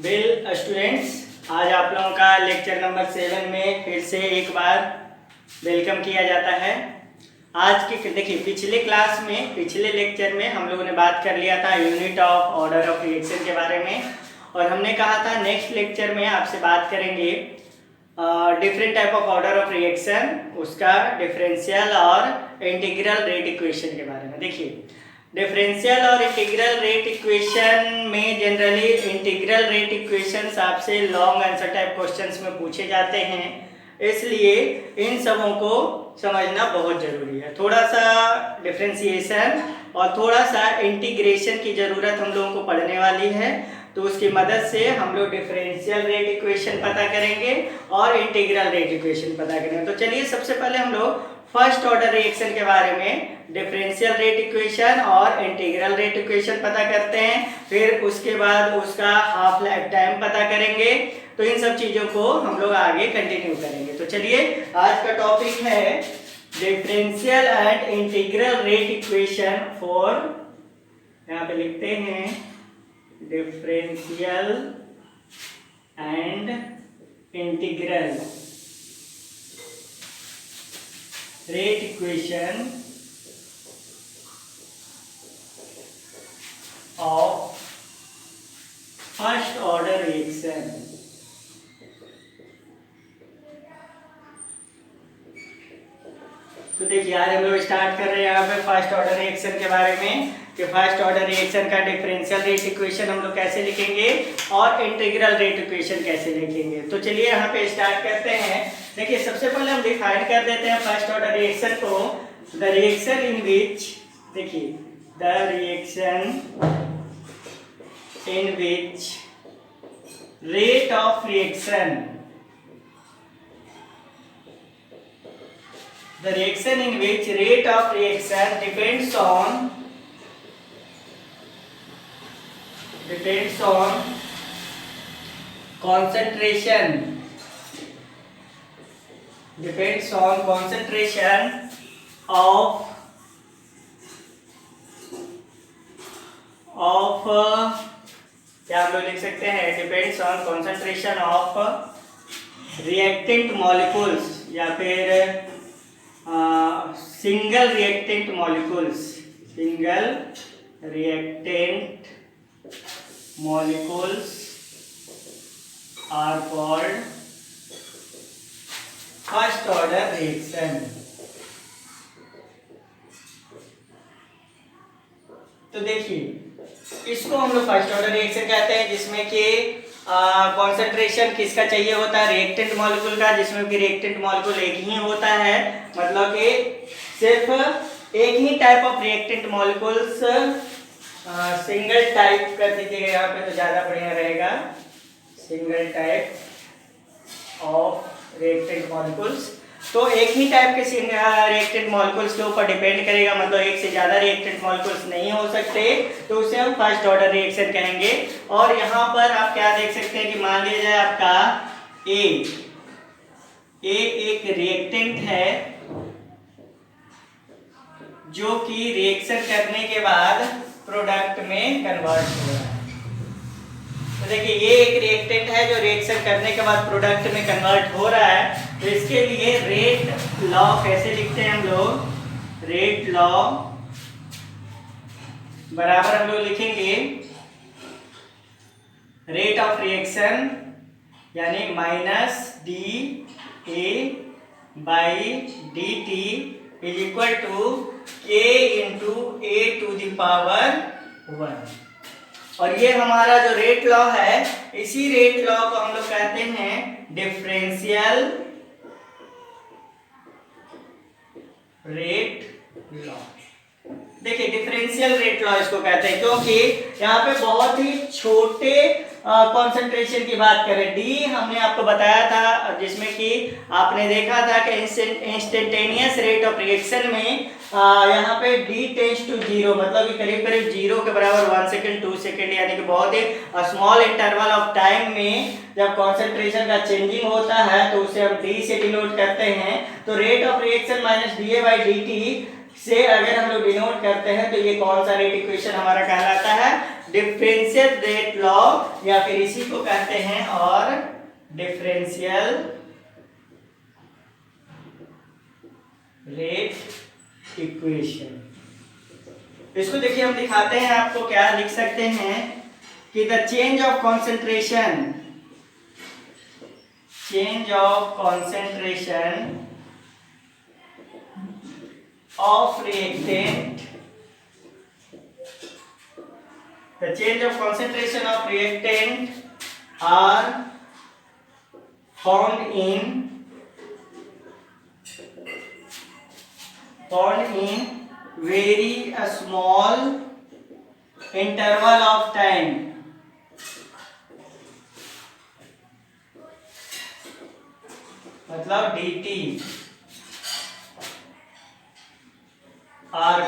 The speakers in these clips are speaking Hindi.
वेल स्टूडेंट्स, आज आप लोगों का लेक्चर नंबर 7 में फिर से एक बार वेलकम किया जाता है। आज के देखिए पिछले लेक्चर में हम लोगों ने बात कर लिया था unit of order of reaction के बारे में, और हमने कहा था नेक्स्ट लेक्चर में आपसे बात करेंगे different type of order of reaction, उसका डिफरेंशियल और इंटीग्रल रेट इक्वेशन के बारे में। देखिए डिफरेंशियल और इंटीग्रल रेट इक्वेशन में जनरली इंटीग्रल रेट इक्वेशंस आपसे लॉन्ग आंसर टाइप क्वेश्चंस में पूछे जाते हैं, इसलिए इन सबों को समझना बहुत ज़रूरी है। थोड़ा सा डिफरेंशिएशन और थोड़ा सा इंटीग्रेशन की ज़रूरत हम लोगों को पड़ने वाली है, तो उसकी मदद से हम लोग डिफरेंशियल रेट इक्वेशन पता करेंगे और इंटीग्रल रेट इक्वेशन पता करेंगे। तो चलिए सबसे पहले हम लोग फर्स्ट ऑर्डर रिएक्शन के बारे में डिफरेंशियल रेट इक्वेशन और इंटीग्रल रेट इक्वेशन पता करते हैं, फिर उसके बाद उसका हाफ लाइफ टाइम पता करेंगे। तो इन सब चीज़ों को हम लोग आगे कंटिन्यू करेंगे। तो चलिए आज का टॉपिक है differential and integral rate equation for, यहाँ पे लिखते हैं differential and integral rate equation of first order reaction. तो देखिए आज हम लोग स्टार्ट कर रहे हैं यहाँ पे फर्स्ट ऑर्डर रिएक्शन के बारे में कि फर्स्ट ऑर्डर रिएक्शन का डिफरेंशियल रेट इक्वेशन हम लोग कैसे लिखेंगे और इंटीग्रल रेट इक्वेशन कैसे लिखेंगे। तो चलिए यहाँ पे स्टार्ट करते हैं। देखिए सबसे पहले हम डिफाइन कर देते हैं फर्स्ट ऑर्डर रिएक्शन को। द रिएक्शन इन विच, देखिए the reaction in which rate of reaction, the reaction in which rate of reaction depends on concentration of क्या हम लोग लिख सकते हैं, depends on concentration of reactant molecules या फिर single reactant molecules are called first order reaction. तो देखिए इसको हम लोग फर्स्ट ऑर्डर रिएक्शन कहते हैं, जिसमें कि कॉन्सेंट्रेशन किसका चाहिए होता है, रिएक्टेंट मॉलिक्यूल का, जिसमें कि रिएक्टेंट मॉलिक्यूल एक ही होता है, मतलब कि सिर्फ एक ही type of reactant molecules, single type कर दीजिएगा यहाँ पे तो ज़्यादा बढ़िया रहेगा, single type of reactant molecules. तो एक ही टाइप के रिएक्टेंट मॉलिक्यूल्स के ऊपर डिपेंड करेगा, मतलब एक से ज़्यादा रिएक्टेंट मॉलिक्यूल्स नहीं हो सकते, तो उसे हम फर्स्ट ऑर्डर रिएक्शन कहेंगे। और यहाँ पर आप क्या देख सकते हैं कि मान लिया जाए आपका ए एक रिएक्टेंट है जो कि रिएक्शन करने के बाद प्रोडक्ट में कन्वर्ट हो रहा है। तो देखिए ये एक रिएक्टेंट है जो रिएक्शन करने के बाद प्रोडक्ट में कन्वर्ट हो रहा है। तो इसके लिए रेट लॉ कैसे लिखते हैं हम लोग, रेट लॉ बराबर हम लोग लिखेंगे रेट ऑफ रिएक्शन यानी minus D A by D T is equal to K into A to the power 1। और ये हमारा जो रेट लॉ है, इसी रेट लॉ को हम लोग कहते हैं डिफरेंशियल रेट लॉ। देखिए डिफरेंशियल रेट लॉ इसको कहते हैं क्योंकि यहाँ पे बहुत ही छोटे कॉन्सेंट्रेशन की बात करें। डी हमने आपको बताया था, जिसमें कि आपने देखा था कि इंस्टेंटेनियस रेट ऑफ रिएक्शन में यहाँ पे डी टेंड्स टू जीरो, मतलब कि करीब करीब जीरो के बराबर 1 सेकेंड 2 सेकेंड, यानी कि बहुत ही स्मॉल इंटरवल ऑफ टाइम में जब कॉन्सेंट्रेशन का चेंजिंग होता है तो उसे हम डी से डिनोट करते हैं। तो rate of reaction minus D A by D T से अगर हम लोग डिनोट करते हैं तो ये कौन सा रेट इक्वेशन हमारा कहलाता है? डिफरेंशियल रेट लॉ, या फिर इसी को कहते हैं और डिफरेंशियल रेट इक्वेशन। इसको देखिए हम दिखाते हैं आपको, क्या लिख सकते हैं कि the change of concentration of reactant, the change of concentration of reactant are found in very small interval of time, मतलब dt are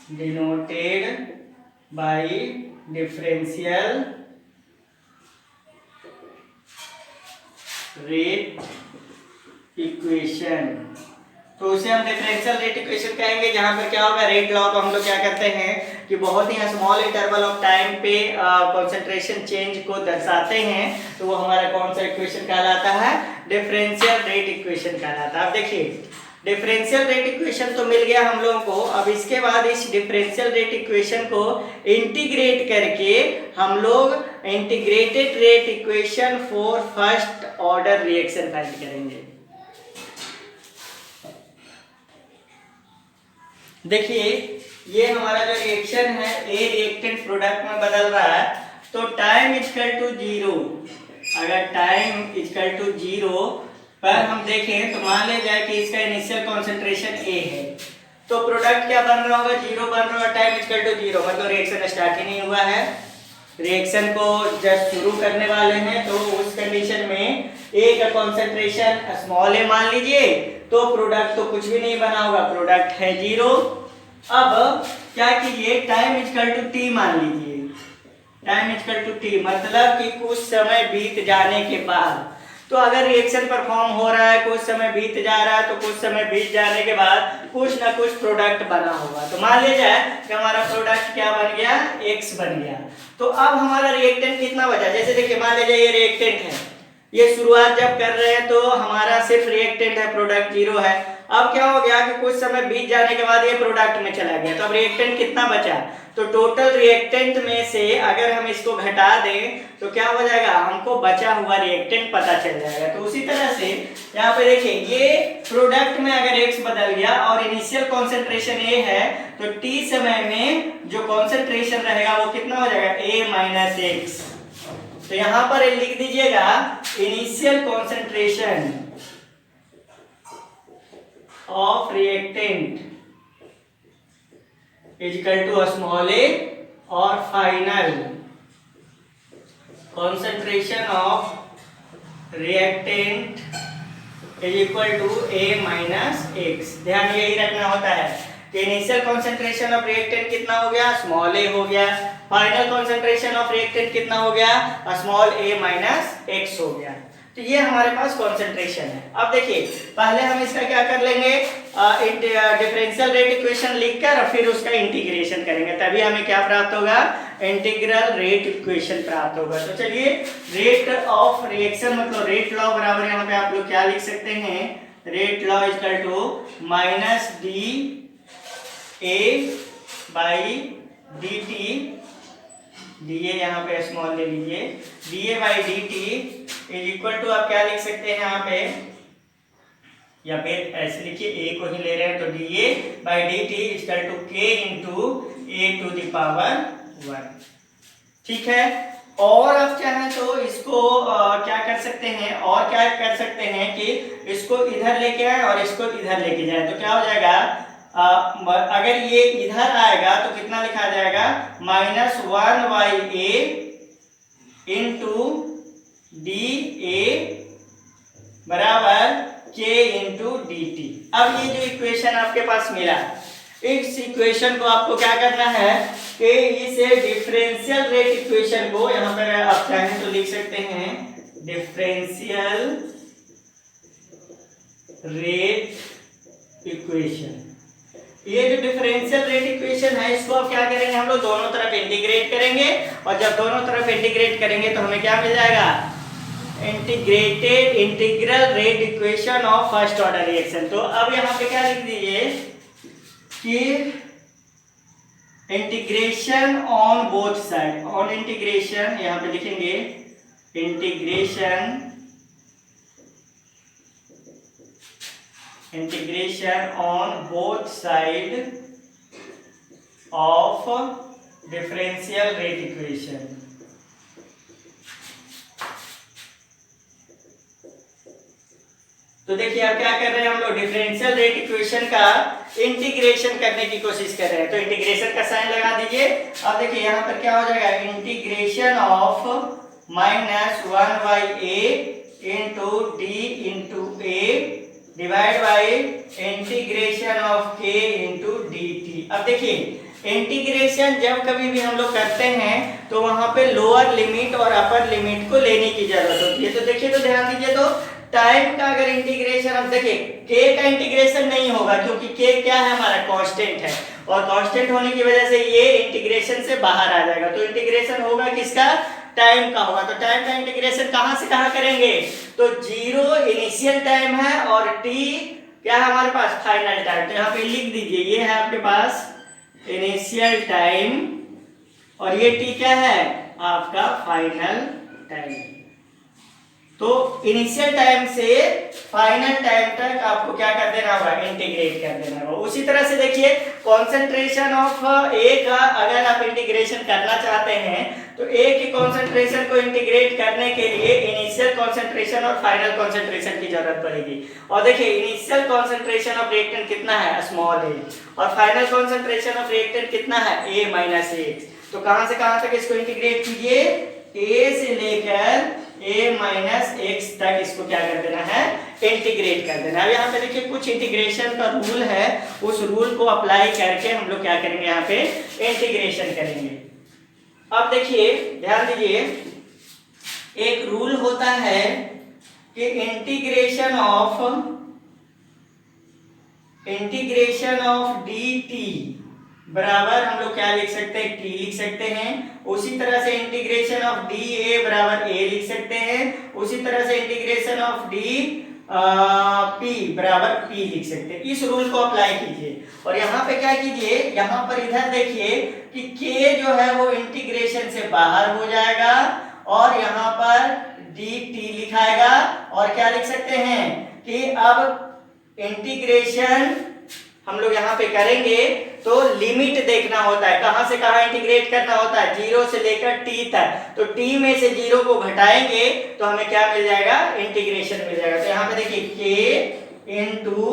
denoted by differential rate equation. तो उसे हम डिफरेंशियल रेट इक्वेशन कहेंगे, जहां पर क्या होगा, रेट लॉ को हम लोग क्या करते हैं कि बहुत ही स्मॉल इंटरवल ऑफ टाइम पे कंसंट्रेशन चेंज को दर्शाते हैं, तो वो हमारा कौन सा इक्वेशन कहलाता है? डिफरेंशियल रेट इक्वेशन कहलाता है। अब देखिए डिफरेंशियल रेट इक्वेशन तो मिल गया हम लोगों को। अब इसके बाद इस डिफरेंशियल रेट इक्वेशन को इंटीग्रेट करके हम लोग integrated rate equation for first order reaction find करेंगे। देखिए ये हमारा जो रिएक्शन है, ए रिएक्टेंट प्रोडक्ट में बदल रहा है, तो टाइम इक्वल टू 0, अगर टाइम इक्वल टू 0 पर हम देखें तो मान ले जाए कि इसका इनिशियल कॉन्सेंट्रेशन ए है, तो प्रोडक्ट क्या बन रहा होगा? 0 बन रहा होगा, टाइम इक्वल टू 0, मतलब रिएक्शन स्टार्ट ही नहीं हुआ है, रिएक्शन को जस्ट शुरू करने वाले हैं। तो उस कंडीशन में ए का कॉन्सेंट्रेशन स्मॉल ए मान लीजिए, तो प्रोडक्ट तो कुछ भी नहीं बना होगा, प्रोडक्ट है 0। अब क्या कीजिए, टाइम इक्वल टू टी मान लीजिए, टाइम इक्वल टू टी मतलब कि कुछ समय बीत जाने के बाद, तो अगर रिएक्शन परफॉर्म हो रहा है, कुछ समय बीत जा रहा है, तो कुछ समय बीत जाने के बाद कुछ ना कुछ प्रोडक्ट बना होगा। तो मान लीजिए कि हमारा प्रोडक्ट क्या बन गया? एक्स बन गया। तो अब हमारा रिएक्टेंट कितना बचा? जैसे देखिए मान लीजिए ये रिएक्टेंट है, ये शुरुआत जब कर रहे हैं तो हमारा सिर्फ रिएक्टेंट है, प्रोडक्ट 0 है। अब क्या हो गया कि कुछ समय बीत जाने के बाद ये प्रोडक्ट में चला गया, तो अब रिएक्टेंट कितना बचा? तो टोटल रिएक्टेंट में से अगर हम इसको घटा दें तो क्या हो जाएगा? हमको बचा हुआ रिएक्टेंट पता चल जाएगा। तो उसी तरह से यहाँ पे देखिए ये प्रोडक्ट में अगर x बदल गया और इनिशियल कॉन्सेंट्रेशन a है, तो t समय में जो कॉन्सेंट्रेशन रहेगा वो कितना हो जाएगा? a minus X. तो यहाँ पर लिख दीजिएगा initial concentration of reactant is equal to small A, और final concentration of reactant is equal to a minus X. ध्यान यही रखना होता है कि इनिशियल कॉन्सेंट्रेशन ऑफ रिएक्टेंट कितना हो गया? स्मॉल ए हो गया। फाइनल कॉन्सेंट्रेशन ऑफ रिएक्टेंट कितना हो गया? स्मॉल a माइनस एक्स हो गया। तो ये हमारे पास कॉन्सेंट्रेशन है। अब देखिए पहले हम इसका क्या कर लेंगे, डिफरेंशियल रेट इक्वेशन लिखकर फिर उसका इंटीग्रेशन करेंगे, तभी हमें क्या प्राप्त होगा? इंटीग्रल रेट इक्वेशन प्राप्त होगा। तो चलिए रेट ऑफ रिएक्शन मतलब रेट लॉ बराबर यहाँ पे आप लोग क्या लिख सकते हैं? Rate law is equal to minus D A by D t, d a यहाँ पे स्मॉल ले लीजिए, d A by D T is equal to आप क्या लिख सकते हैं यहाँ पे, या फिर ऐसे लिखिए ए को ही ले रहे हैं तो D A by D T is equal to K into A to the power 1। ठीक है, और आप चाहें तो इसको क्या कर सकते हैं, और क्या कर सकते हैं कि इसको इधर लेके आए और इसको इधर लेके जाए, तो क्या हो जाएगा? अगर ये इधर आएगा तो कितना लिखा जाएगा? Minus 1/a into D A बराबर k इंटू डी टी। अब ये जो इक्वेशन आपके पास मिला, इस इक्वेशन को आपको क्या करना है कि इसे डिफरेंशियल रेट इक्वेशन को यहाँ पर आप चाहें तो लिख सकते हैं डिफरेंशियल रेट इक्वेशन। ये जो डिफरेंशियल रेट इक्वेशन है इसको अब क्या करेंगे हम लोग, दोनों तरफ इंटीग्रेट करेंगे, और जब दोनों तरफ इंटीग्रेट करेंगे तो हमें क्या मिल जाएगा, integral rate equation of first order reaction. तो अब यहाँ पे क्या लिख दीजिए कि integration on both side, on integration यहाँ पे लिखेंगे integration on both side of differential rate equation. तो देखिए अब क्या कर रहे हैं हम लोग, डिफरेंशियल रेट इक्वेशन का इंटीग्रेशन करने की कोशिश कर रहे हैं। तो इंटीग्रेशन का साइन लगा दीजिए। अब देखिए यहाँ पर क्या हो जाएगा, integration of -1/a into D into A divide by integration of k into D T. अब देखिए इंटीग्रेशन जब कभी भी हम लोग करते हैं तो वहां पे लोअर लिमिट और अपर लिमिट को लेने की जरूरत होती है। तो देखिए, तो ध्यान दीजिए, तो टाइम का अगर इंटीग्रेशन, अब देखिए k का इंटीग्रेशन नहीं होगा क्योंकि k क्या है, हमारा कांस्टेंट है, और कांस्टेंट होने की वजह से ये इंटीग्रेशन से बाहर आ जाएगा। तो इंटीग्रेशन होगा किसका, टाइम का होगा। तो टाइम का इंटीग्रेशन कहां से कहां करेंगे, तो 0 इनिशियल टाइम है और t क्या है हमारे पास, फाइनल टाइम। तो यहाँ पे लिख दीजिए, ये है आपके पास इनिशियल टाइम और ये t क्या है, आपका फाइनल टाइम। तो इनिशियल टाइम से फाइनल टाइम तक आपको क्या कर देना होगा, इंटीग्रेट कर देना होगा। उसी तरह से देखिए कंसंट्रेशन ऑफ ए का अगर आप इंटीग्रेशन करना चाहते हैं तो ए के कंसंट्रेशन को इंटीग्रेट करने के लिए इनिशियल कंसंट्रेशन और फाइनल कंसंट्रेशन की जरूरत पड़ेगी। और देखिए इनिशियल कंसंट्रेशन ऑफ रिएक्टेंट कितना है, स्मॉल ए, और फाइनल कंसंट्रेशन ऑफ रिएक्टेंट कितना है, a-x। तो कहां से कहां तक इसको इंटीग्रेट कीजिए, a से लेकर a-x तक इसको क्या कर देना है, इंटीग्रेट कर देना है। अब यहाँ पे देखिए कुछ इंटीग्रेशन का रूल है, उस रूल को अप्लाई करके हम लोग क्या करेंगे, यहाँ पे इंटीग्रेशन करेंगे। अब देखिए ध्यान दीजिए, एक रूल होता है कि इंटीग्रेशन ऑफ dt बराबर हम लोग क्या लिख सकते हैं, t लिख सकते हैं। उसी तरह से इंटीग्रेशन ऑफ dA बराबर a लिख सकते हैं। उसी तरह से इंटीग्रेशन ऑफ p बराबर p लिख सकते हैं। इस रूल को अप्लाई कीजिए और यहाँ पे क्या कीजिए, यहाँ पर इधर देखिए कि k जो है वो इंटीग्रेशन से बाहर हो जाएगा और यहाँ पर dt लिखाएगा। और क्या लिख सकते हैं कि अब इंटीग्रेशन हम लोग यहाँ पे करेंगे तो लिमिट देखना होता है, कहां से कहां इंटीग्रेट करना होता है, 0 से लेकर t तक। तो t में से 0 को घटाएंगे तो हमें क्या मिल जाएगा, इंटीग्रेशन मिल जाएगा। तो यहाँ पे देखिए k इंटू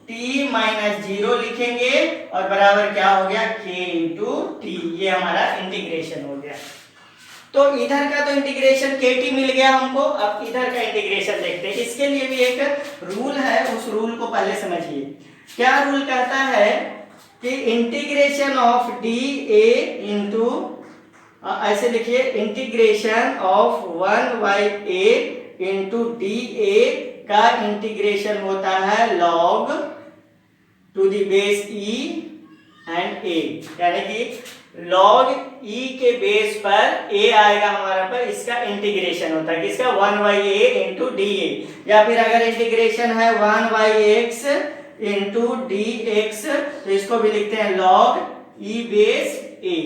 t माइनस 0 लिखेंगे और बराबर क्या हो गया, k इंटू t। ये हमारा इंटीग्रेशन हो गया। तो इधर का तो इंटीग्रेशन kt मिल गया हमको। अब इधर का इंटीग्रेशन देखते हैं। इसके लिए भी एक रूल है, उस रूल को पहले समझिए। क्या रूल कहता है कि इंटीग्रेशन ऑफ dA इंटू, ऐसे लिखिए, integration of 1/a into dA का इंटीग्रेशन होता है log to the base e and a, यानी कि log e के बेस पर a आएगा हमारा पर, इसका इंटीग्रेशन होता है किसका, 1/a इंटू dA। या फिर अगर इंटीग्रेशन है 1/x इंटू dx तो इसको भी लिखते हैं log e बेस a।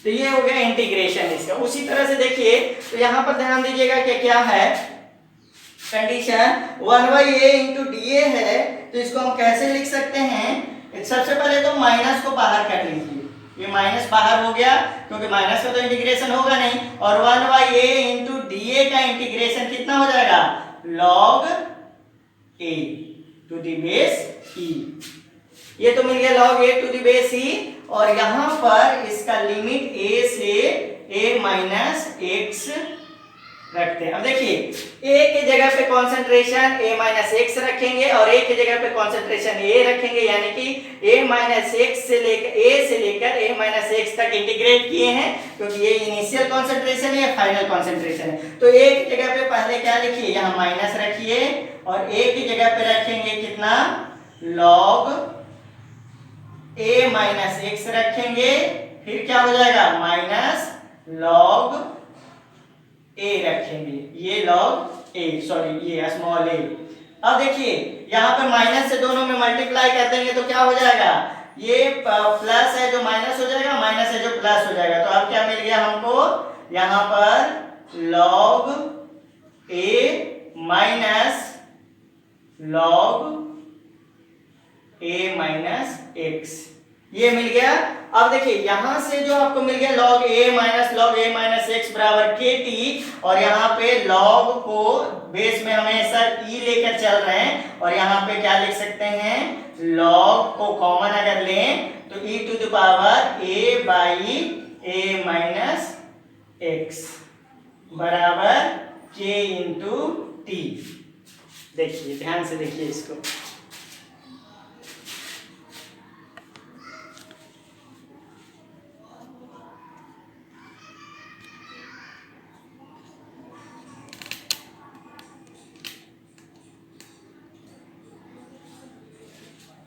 तो ये हो गया इंटीग्रेशन इसका। उसी तरह से देखिए, तो यहाँ पर ध्यान दीजिएगा कि क्या है कंडीशन, 1/a इंटू dA है, तो इसको हम कैसे लिख सकते हैं, सबसे पहले तो माइनस को बाहर कर लीजिए। ये माइनस बाहर हो गया क्योंकि माइनस का तो इंटीग्रेशन होगा नहीं, और 1/a इंटू dA का इंटीग्रेशन कितना हो जाएगा, log a to the base e। ये तो मिल गया log a to the base e, और यहां पर इसका लिमिट a से a माइनस x रखते हैं। अब देखिए ए की जगह पे कॉन्सेंट्रेशन a माइनस एक्स रखेंगे और a की जगह पे कॉन्सेंट्रेशन a रखेंगे, यानी कि a माइनस एक्स से लेकर a माइनस एक्स तक इंटीग्रेट किए हैं, क्योंकि ये इनिशियल कॉन्सेंट्रेशन है, फाइनल कॉन्सेंट्रेशन है। तो a की जगह पे पहले क्या लिखिए, यहाँ माइनस रखिए और a की जगह पे रखेंगे कितना, log a माइनस एक्स रखेंगे, फिर क्या हो जाएगा माइनस log a रखेंगे, ये log a, सॉरी ये स्मॉल a। अब देखिए यहाँ पर माइनस से दोनों में मल्टीप्लाई कर देंगे तो क्या हो जाएगा, ये प्लस है जो माइनस हो जाएगा, माइनस है जो प्लस हो जाएगा। तो अब क्या मिल गया हमको, यहाँ पर log a minus log a minus x, ये मिल गया। अब देखिए यहां से जो आपको मिल गया log a माइनस एक्स बराबर के टी, और यहाँ पे log को बेस में हमेशा e लेकर चल रहे हैं, और यहाँ पे क्या लिख सकते हैं, log को कॉमन अगर लें तो e to the power a by a minus x बराबर k इंटू टी। देखिए ध्यान से देखिए इसको,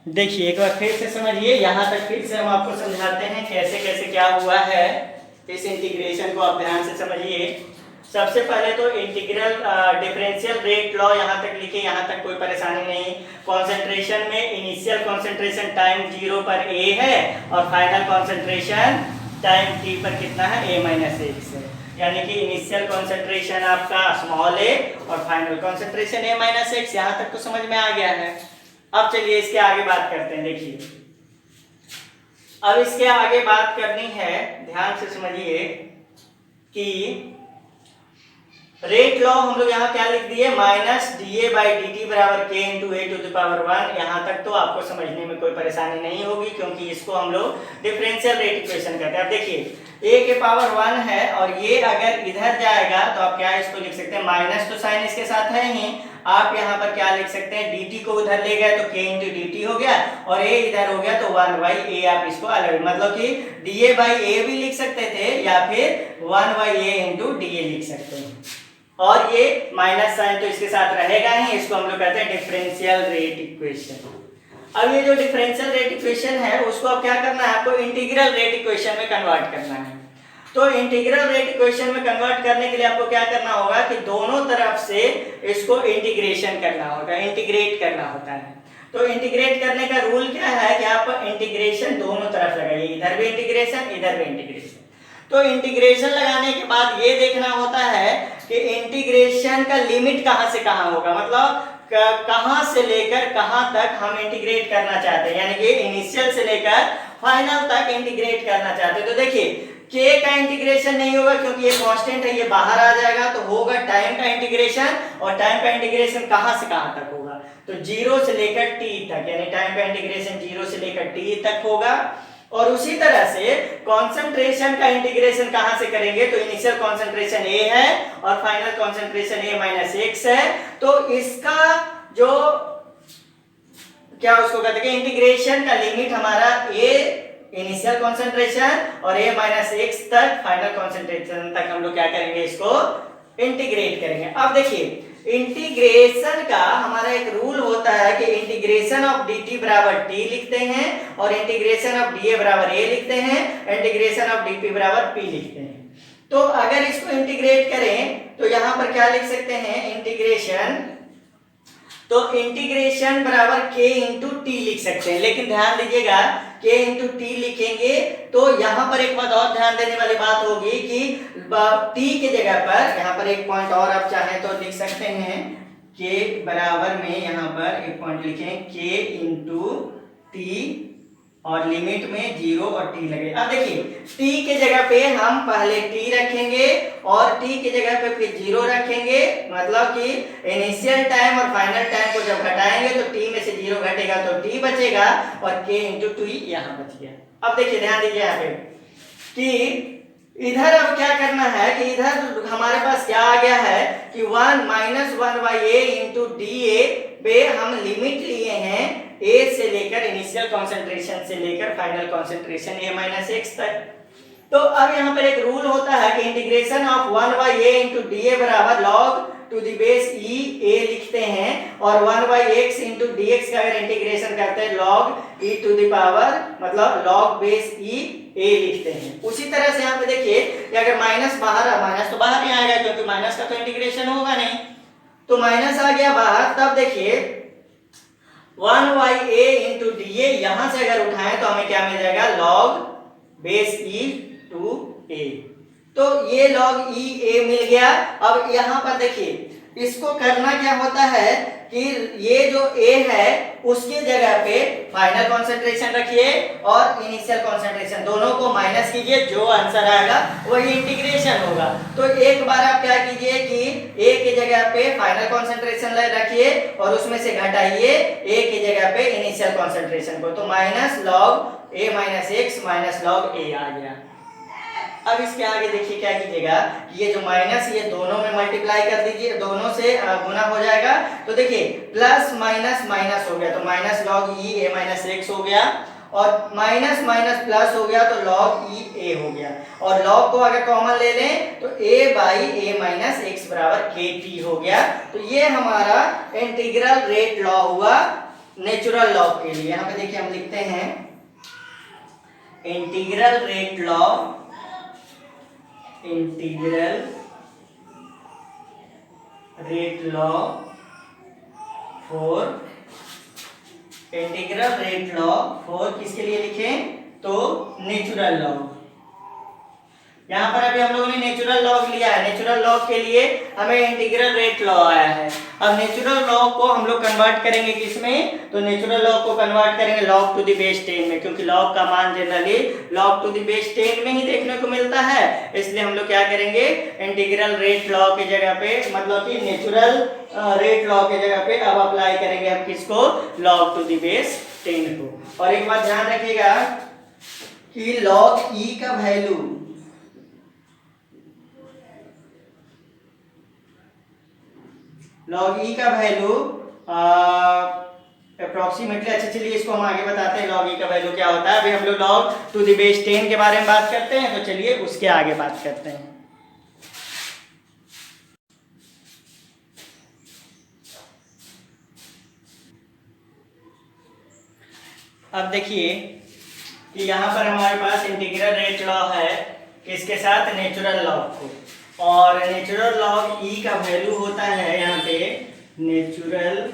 देखिए एक बार फिर से समझिए, यहाँ तक फिर से हम आपको समझाते हैं कैसे कैसे क्या हुआ है। इस इंटीग्रेशन को आप ध्यान से समझिए। सबसे पहले तो इंटीग्रल डिफरेंशियल रेट लॉ यहाँ तक लिखे, यहाँ तक कोई परेशानी नहीं। कॉन्सेंट्रेशन में इनिशियल कॉन्सेंट्रेशन टाइम 0 पर a है और फाइनल कॉन्सेंट्रेशन टाइम t पर कितना है, a माइनस एक्स है, यानी कि इनिशियल कॉन्सेंट्रेशन आपका स्मॉल a और final concentration a minus x. यहाँ तक तो समझ में आ गया है। अब चलिए इसके आगे बात करते हैं। देखिए अब इसके आगे बात करनी है, ध्यान से समझिए कि रेट लॉ हम लोग यहाँ क्या लिख दिए, minus D A by D t बराबर k into A to the power 1। यहाँ तक तो आपको समझने में कोई परेशानी नहीं होगी, क्योंकि इसको हम लोग डिफरेंशियल रेट इक्वेशन कहते हैं। अब देखिए a के पावर 1 है और ये अगर इधर जाएगा तो आप क्या इसको लिख सकते हैं, माइनस तो साइन इसके साथ है ही, आप यहाँ पर क्या लिख सकते हैं, dt को उधर ले गए तो k इंटू dt हो गया और a इधर हो गया तो 1 बाई a। आप इसको अलग मतलब कि da बाई a भी लिख सकते थे या फिर 1 बाई a इंटू da लिख सकते हैं, और ये माइनस साइन तो इसके साथ रहेगा ही। इसको हम लोग कहते हैं डिफरेंशियल रेट इक्वेशन। अब ये जो डिफरेंशियल रेट इक्वेशन है उसको अब क्या करना है, आपको इंटीग्रल रेट इक्वेशन में कन्वर्ट करना है। तो इंटीग्रल रेट इक्वेशन में कन्वर्ट करने के लिए आपको क्या करना होगा कि दोनों तरफ से इसको इंटीग्रेशन करना होगा, इंटीग्रेट करना होता है। तो इंटीग्रेट करने का रूल क्या है कि आप इंटीग्रेशन दोनों तरफ लगाइए, इधर भी इंटीग्रेशन इधर भी इंटीग्रेशन। तो इंटीग्रेशन लगाने के बाद ये देखना होता है कि इंटीग्रेशन का लिमिट कहां से कहां होगा, मतलब कहां से लेकर कहां तक हम इंटीग्रेट करना चाहते हैं, यानी कि इनिशियल से लेकर फाइनल तक इंटीग्रेट करना चाहते हैं। तो देखिए k का इंटीग्रेशन नहीं होगा क्योंकि ये कांस्टेंट है, ये बाहर आ जाएगा, तो होगा टाइम का इंटीग्रेशन, और टाइम का इंटीग्रेशन कहां से कहां तक होगा, तो 0 से लेकर t तक, यानी टाइम का इंटीग्रेशन 0 से लेकर t तक होगा। और उसी तरह से कॉन्सेंट्रेशन का इंटीग्रेशन कहां से करेंगे, तो इनिशियल कॉन्सेंट्रेशन a है और final concentration a minus x है, तो इसका जो क्या उसको कहते हैं इंटीग्रेशन का लिमिट हमारा a इनिशियल कॉन्सेंट्रेशन और a माइनस एक्स तक फाइनल कॉन्सेंट्रेशन तक हम लोग क्या करेंगे, इसको इंटीग्रेट करेंगे। अब देखिए इंटीग्रेशन का हमारा एक रूल होता है कि इंटीग्रेशन ऑफ dt बराबर t लिखते हैं और इंटीग्रेशन ऑफ dA बराबर a लिखते हैं, इंटीग्रेशन ऑफ dp बराबर p लिखते हैं। तो अगर इसको इंटीग्रेट करें तो यहां पर क्या लिख सकते हैं, इंटीग्रेशन, तो इंटीग्रेशन बराबर k इंटू टी लिख सकते हैं। लेकिन ध्यान दीजिएगा k इंटू टी लिखेंगे तो यहाँ पर एक बात और ध्यान देने वाली बात होगी कि t की जगह पर यहाँ पर एक पॉइंट और आप चाहें तो लिख सकते हैं, k बराबर में यहाँ पर एक पॉइंट लिखें k इंटू टी और लिमिट में 0 और t लगे। अब देखिए t के जगह पे हम पहले t रखेंगे और t की जगह पे फिर 0 रखेंगे, मतलब कि इनिशियल टाइम और फाइनल टाइम को जब घटाएंगे तो t में से 0 घटेगा तो t बचेगा और k इंटू टी यहाँ बच गया। अब देखिए ध्यान दीजिए यहाँ पे कि इधर अब क्या करना है कि इधर हमारे पास क्या आ गया है कि 1 माइनस 1/a इंटू डी ए पे हम लिमिट लिए हैं a से लेकर इनिशियल कॉन्सेंट्रेशन से लेकर final concentration a minus x तक। तो अब यहाँ पर एक रूल होता है कि integration of 1/a into D A बराबर log to the base e a लिखते हैं, और 1/x इंटू डी एक्स का अगर इंटीग्रेशन करते हैं log e to the power मतलब लॉग बेस e a लिखते हैं। उसी तरह से यहाँ पे देखिए कि अगर माइनस बाहर है, माइनस तो बाहर ही आएगा क्योंकि माइनस का तो इंटीग्रेशन होगा नहीं, तो माइनस आ गया बाहर। तब देखिए 1/a इंटू डी ए यहां से अगर उठाएं तो हमें क्या मिल जाएगा log base e to a। तो ये लॉग ई ए मिल गया। अब यहाँ पर देखिए इसको करना क्या होता है कि ये जो a है उसकी जगह पे फाइनल कॉन्सेंट्रेशन रखिए और इनिशियल कॉन्सेंट्रेशन दोनों को माइनस कीजिए, जो आंसर आएगा वही इंटीग्रेशन होगा। तो एक बार आप क्या कीजिए कि a की जगह पे फाइनल कॉन्सेंट्रेशन रखिए और उसमें से घटाइए a की जगह पे इनिशियल कॉन्सेंट्रेशन को, तो minus log a minus x minus log a आ गया। अब इसके आगे देखिए क्या कीजिएगा, ये जो माइनस ये दोनों में मल्टीप्लाई कर दीजिए, दोनों से गुना हो जाएगा। तो देखिए प्लस माइनस माइनस हो गया तो माइनस लॉग ई ए माइनस एक्स हो गया, और माइनस माइनस प्लस हो गया तो लॉग ई ए हो गया, और लॉग को अगर कॉमन ले लें तो a by A minus x बराबर के टी हो गया। तो ये हमारा इंटीग्रल रेट लॉ हुआ नेचुरल लॉग के लिए। यहाँ पे देखिए हम लिखते हैं integral rate law, integral rate law for, integral rate law for किसके लिए लिखें तो नेचुरल लॉ। यहाँ पर अभी हम लोगों ने नेचुरल लॉग लिया है, नेचुरल लॉग के लिए हमें इंटीग्रल रेट लॉ आया है। अब नेचुरल लॉग को हम लोग कन्वर्ट करेंगे किसमें, तो नेचुरल लॉग को कन्वर्ट करेंगे लॉग टू द बेस 10 में, क्योंकि लॉग का मान generally log to the base 10 में ही देखने को मिलता है। इसलिए हम लोग क्या करेंगे इंटीग्रल रेट लॉ की जगह पे मतलब कि नेचुरल रेट लॉ की जगह पे अब अप्लाई करेंगे हम किसको लॉग टू द बेस 10 को। और एक बात ध्यान रखिएगा कि लॉग ई का वैल्यू लॉग ई का वैल्यू अप्रोक्सीमेटली, अच्छा चलिए इसको हम आगे बताते हैं लॉग ई का वैल्यू क्या होता है। अभी हम लोग लॉग टू द बेस 10 के बारे में बात करते हैं, तो चलिए उसके आगे बात करते हैं। अब देखिए कि यहाँ पर हमारे पास इंटीग्रल रेट लॉ है किसके साथ नेचुरल लॉग को, और नेचुरल लॉग ई का वैल्यू होता है यहाँ पे नेचुरल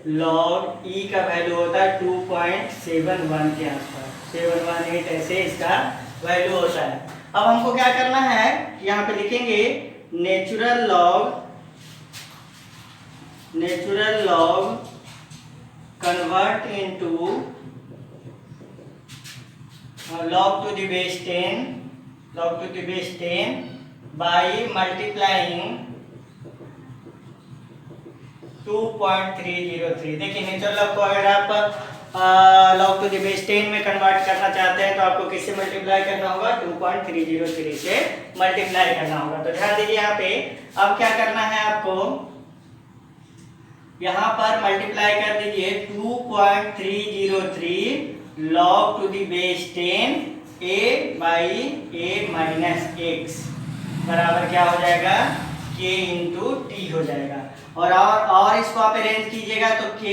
लॉग ई का वैल्यू होता है 2.71 के आसपास, 718 ऐसे इसका वैल्यू होता है। अब हमको क्या करना है यहाँ पे लिखेंगे natural log convert into log to the base 10 by multiplying 2.303। देखिए नेचुरल लॉग को अगर आप log to the base 10 में कन्वर्ट करना चाहते हैं तो आपको किससे मल्टीप्लाई करना होगा 2.303 से मल्टीप्लाई करना होगा। तो ध्यान दीजिए यहाँ पे अब क्या करना है आपको, यहाँ पर मल्टीप्लाई कर दीजिए 2.303 log to the base 10 a by a minus x बराबर क्या हो जाएगा k इंटू टी हो जाएगा। और इसको आप अरेंज कीजिएगा तो k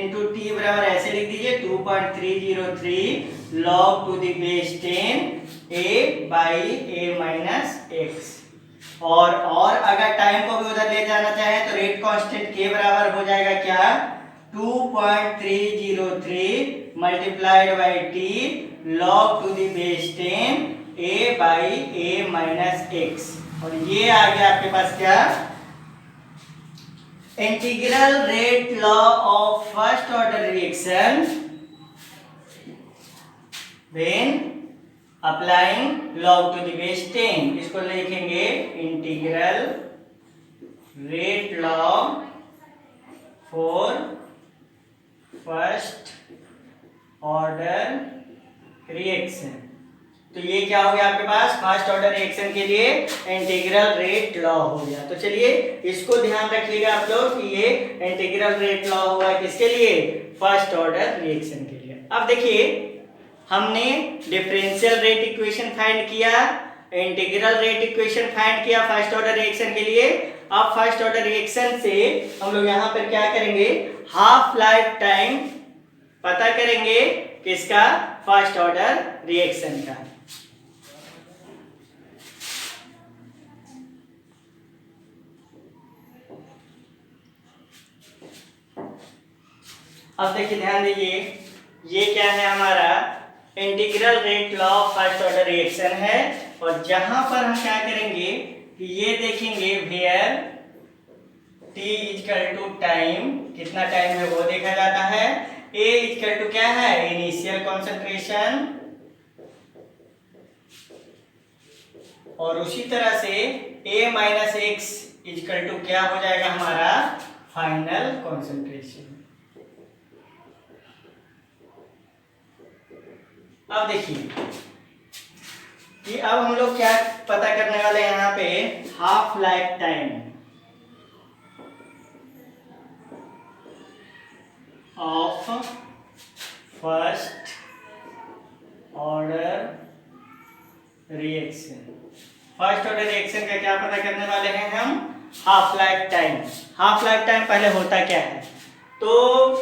इंटू टी बराबर ऐसे लिख दीजिए 2.303 log to the base 10 a by a minus x. और अगर टाइम को भी उधर ले जाना चाहे तो रेट कांस्टेंट k बराबर हो जाएगा क्या 2.303 multiplied by t log to the base 10 a by a minus x। और ये आ गया आपके पास क्या integral rate law of first order reaction when applying log to the base 10। इसको लिखेंगे integral rate law for first order reaction तो ये क्या हो गया आपके पास, फर्स्ट ऑर्डर रिएक्शन के लिए इंटीग्रल रेट लॉ हो गया। तो चलिए इसको ध्यान रखिएगा आप लोग कि ये इंटीग्रल रेट लॉ हुआ है किसके लिए, फर्स्ट ऑर्डर रिएक्शन के लिए। अब देखिए हमने डिफरेंशियल रेट इक्वेशन फाइंड किया, इंटीग्रल रेट इक्वेशन फाइंड किया फर्स्ट ऑर्डर रिएक्शन के लिए। अब फर्स्ट ऑर्डर रिएक्शन से हम लोग यहाँ पर क्या करेंगे, हाफ लाइफ टाइम पता करेंगे किसका, फर्स्ट ऑर्डर रिएक्शन का। अब देखिए ध्यान दीजिए, ये क्या है हमारा integral rate law first order reaction है। और जहां पर हम क्या करेंगे कि ये देखेंगे where t equal to time, कितना टाइम है वो देखा जाता है। a इक्वल टू क्या है, इनिशियल कॉन्सेंट्रेशन, और उसी तरह से a minus x equal to क्या हो जाएगा हमारा फाइनल कॉन्सेंट्रेशन। अब देखिए कि अब हम लोग क्या पता करने वाले हैं यहाँ पे, half life time of first order reaction. First order reaction का क्या पता करने वाले हैं हम, half life time. Half life time पहले होता क्या है, तो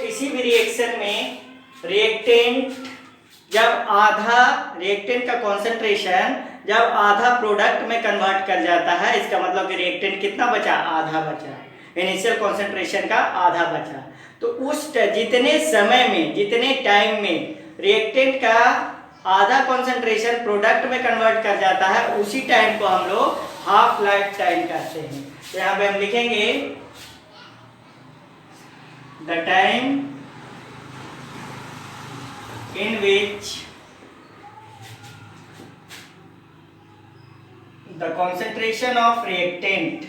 किसी भी रिएक्शन में रिएक्टेंट जब आधा, रिएक्टेंट का कॉन्सेंट्रेशन जब आधा प्रोडक्ट में कन्वर्ट कर जाता है, इसका मतलब कि रिएक्टेंट कितना बचा, आधा बचा, इनिशियल कॉन्सेंट्रेशन का आधा बचा। तो उस जितने समय में, जितने टाइम में रिएक्टेंट का आधा कॉन्सेंट्रेशन प्रोडक्ट में कन्वर्ट कर जाता है, उसी टाइम को हम लोग हाफ लाइफ टाइम कहते हैं। तो यहाँ पे हम लिखेंगे the time in which the concentration of reactant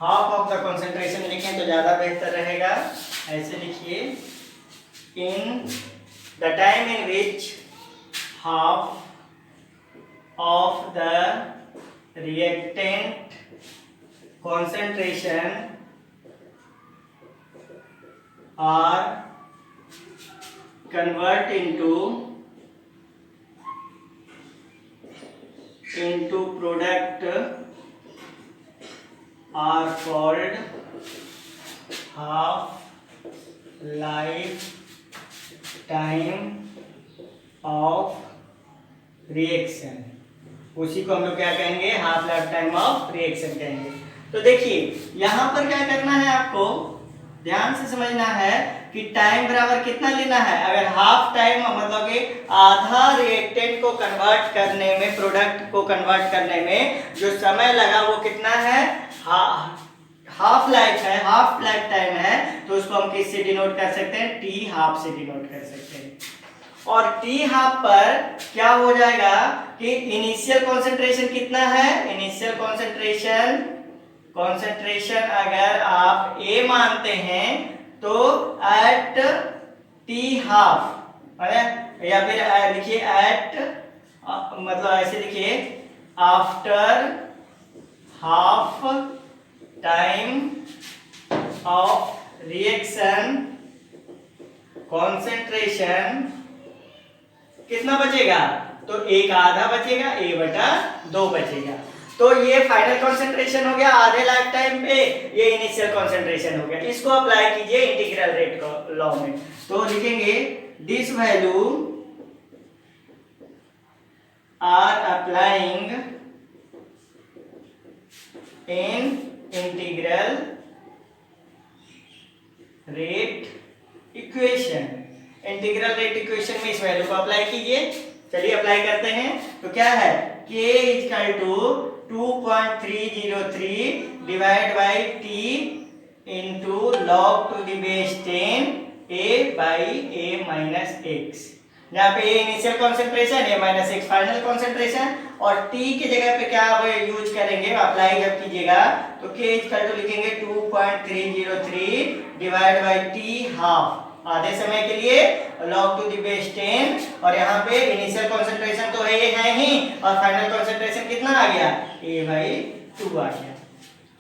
half of the concentration लिखें तो ज्यादा बेहतर रहेगा, ऐसे लिखिए in the time in which half of the reactant concentration are convert into product are called half life time of reaction। उसी को हम लोग क्या कहेंगे, half life time of reaction कहेंगे। तो देखिए यहां पर क्या करना है, आपको ध्यान से समझना है कि टाइम बराबर कितना लेना है। अगर हाफ टाइम मतलब कि आधा रिएक्टेंट को कन्वर्ट करने में, प्रोडक्ट को कन्वर्ट करने में जो समय लगा वो कितना है, हाफ लाइफ है, हाफ लाइफ टाइम है, तो उसको हम किससे डिनोट कर सकते हैं, टी हाफ से डिनोट कर सकते हैं। और टी हाफ पर क्या हो जाएगा कि इनिशियल कॉन्सेंट्रेशन कितना है, इनिशियल कॉन्सेंट्रेशन अगर आप A मानते हैं तो एट टी हाफ, या फिर लिखिए एट, मतलब ऐसे लिखिए after half time of reaction concentration कितना बचेगा, तो एक आधा बचेगा, A/2 बचेगा। तो ये फाइनल कॉन्सेंट्रेशन हो गया आधे लाइफ टाइम पे, ये इनिशियल कॉन्सेंट्रेशन हो गया। इसको अप्लाई कीजिए इंटीग्रल रेट लॉ में, तो लिखेंगे this value are applying in integral rate equation. Integral rate equation में इस वैल्यू को अप्लाई कीजिए। चलिए अप्लाई करते हैं। तो क्या है, k equal to 2.303 divide by t into log to the base 10 a by a minus x, जहाँ पे a initial concentration, a minus x final concentration, और t की जगह पे क्या आप यूज करेंगे, अप्लाई जब कीजिएगा तो k इक्वल टू लिखेंगे 2.303 डिवाइड बाई t हाफ आधे समय के लिए log टू द बेस 10 और यहाँ पे इनिशियल कंसंट्रेशन तो है ही और फाइनल कंसंट्रेशन कितना आ गया A/2 आ गया।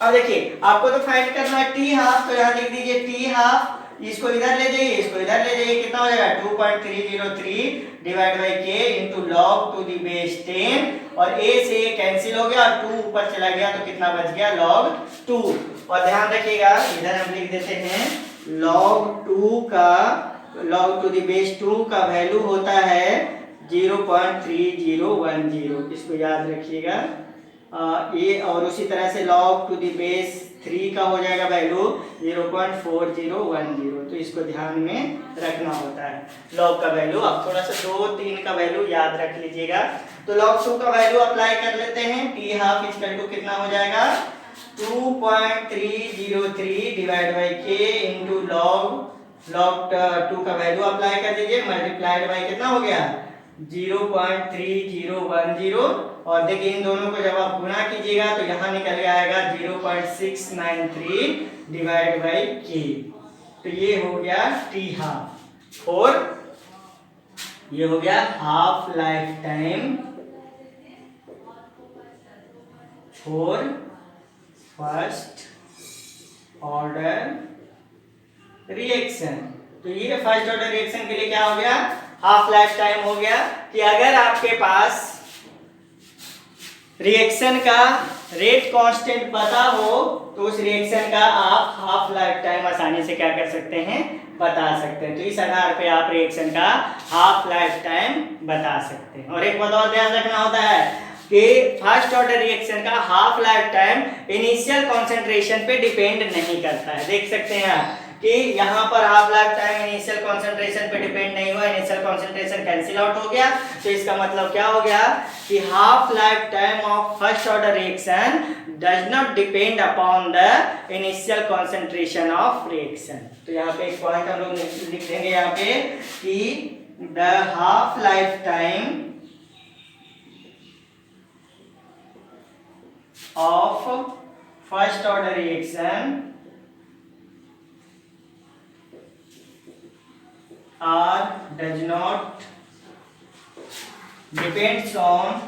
अब देखिए आपको तो फाइंड करना है t हाफ, तो यहाँ लिख दीजिए t हाफ, इसको इधर ले जाइए, इसको इधर ले जाइए, कितना हो जाएगा 2.303 divide by k into log to the base 10 और a से a कैंसिल हो गया और 2 ऊपर चला गया तो कितना बच गया log 2। और ध्यान रखिएगा इधर हम लिख देते हैं log 2 दी बेस 2 का वैल्यू होता है 0.3010, इसको याद रखिएगा। ये और उसी तरह से log टू दी बेस 3 का हो जाएगा वैल्यू 0.4010, तो इसको ध्यान में रखना होता है log का वैल्यू। आप थोड़ा सा 2, 3 का वैल्यू याद रख लीजिएगा। तो log 2 का वैल्यू अप्लाई कर लेते हैं, t हाफ इक्वल टू कितना हो जाएगा 2.303 divide by k into log 2 का वैल्यू अप्लाई कर दीजिए, मल्टीप्लाइड बाई कितना हो गया 0.3010 और देखिए इन दोनों को जब आप गुणा कीजिएगा तो यहाँ निकल के आएगा 0.693 डिवाइड बाई k, तो ये हो गया t हाफ और ये हो गया half life time for first order reaction. तो ये फर्स्ट ऑर्डर रिएक्शन के लिए क्या हो गया, हाफ लाइफ टाइम हो गया कि अगर आपके पास रिएक्शन का रेट कांस्टेंट पता हो तो उस रिएक्शन का आप हाफ लाइफ टाइम आसानी से क्या कर सकते हैं, बता सकते हैं। तो इस आधार पे आप रिएक्शन का हाफ लाइफ टाइम बता सकते हैं। और एक बात और ध्यान रखना होता है कि फर्स्ट ऑर्डर रिएक्शन का half life time initial concentration पे डिपेंड नहीं करता है। देख सकते हैं आप कि यहाँ पर half life time initial concentration पे डिपेंड नहीं हुआ, इनिशियल कंसंट्रेशन कैंसिल आउट हो गया। तो इसका मतलब क्या हो गया कि half life time of first order reaction does not depend upon the initial concentration of reaction. तो यहाँ पे एक पॉइंट हम लोग लिख देंगे यहाँ पे कि the half life time of first order reaction does not depends on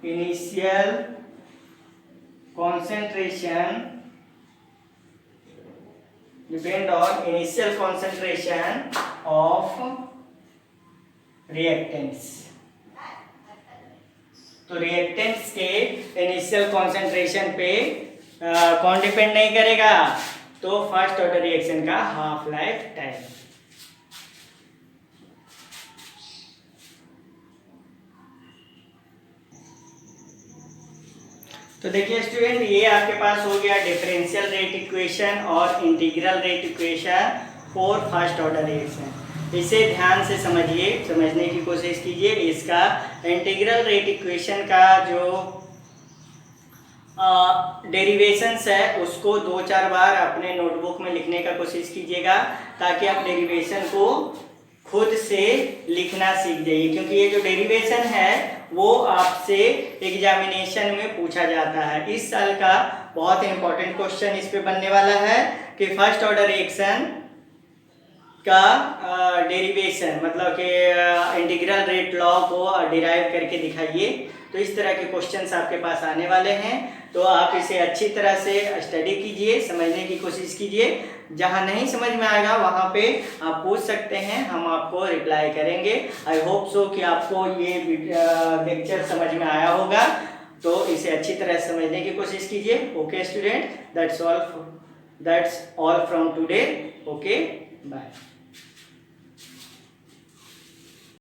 initial concentration, depend on initial concentration of reactants. तो रिएक्टेंट्स के इनिशियल कंसंट्रेशन पे कौन डिपेंड नहीं करेगा, तो फर्स्ट ऑर्डर रिएक्शन का हाफ लाइफ टाइम। तो देखिए स्टूडेंट, ये आपके पास हो गया डिफरेंशियल रेट इक्वेशन और integral rate equation for first order reaction. इसे ध्यान से समझिए, समझने की कोशिश कीजिए। इसका इंटीग्रल रेट इक्वेशन का जो डेरिवेशंस है उसको 2-4 बार अपने नोटबुक में लिखने का कोशिश कीजिएगा ताकि आप डेरिवेशन को खुद से लिखना सीख जाइए, क्योंकि ये जो डेरिवेशन है वो आपसे एग्जामिनेशन में पूछा जाता है। इस साल का बहुत इंपॉर्टेंट क्वेश्चन इस पे बनने वाला है कि फर्स्ट ऑर्डर रिएक्शन का डेरिवेशन मतलब कि इंटीग्रल रेट लॉ को डिराइव करके दिखाइए। तो इस तरह के क्वेश्चंस आपके पास आने वाले हैं, तो आप इसे अच्छी तरह से स्टडी कीजिए, समझने की कोशिश कीजिए। जहां नहीं समझ में आएगा वहां पे आप पूछ सकते हैं, हम आपको रिप्लाई करेंगे। आई होप सो कि आपको ये लेक्चर समझ में आया होगा, तो इसे अच्छी तरह से समझने की कोशिश कीजिए। Okay student, that's all from today. Okay, bye.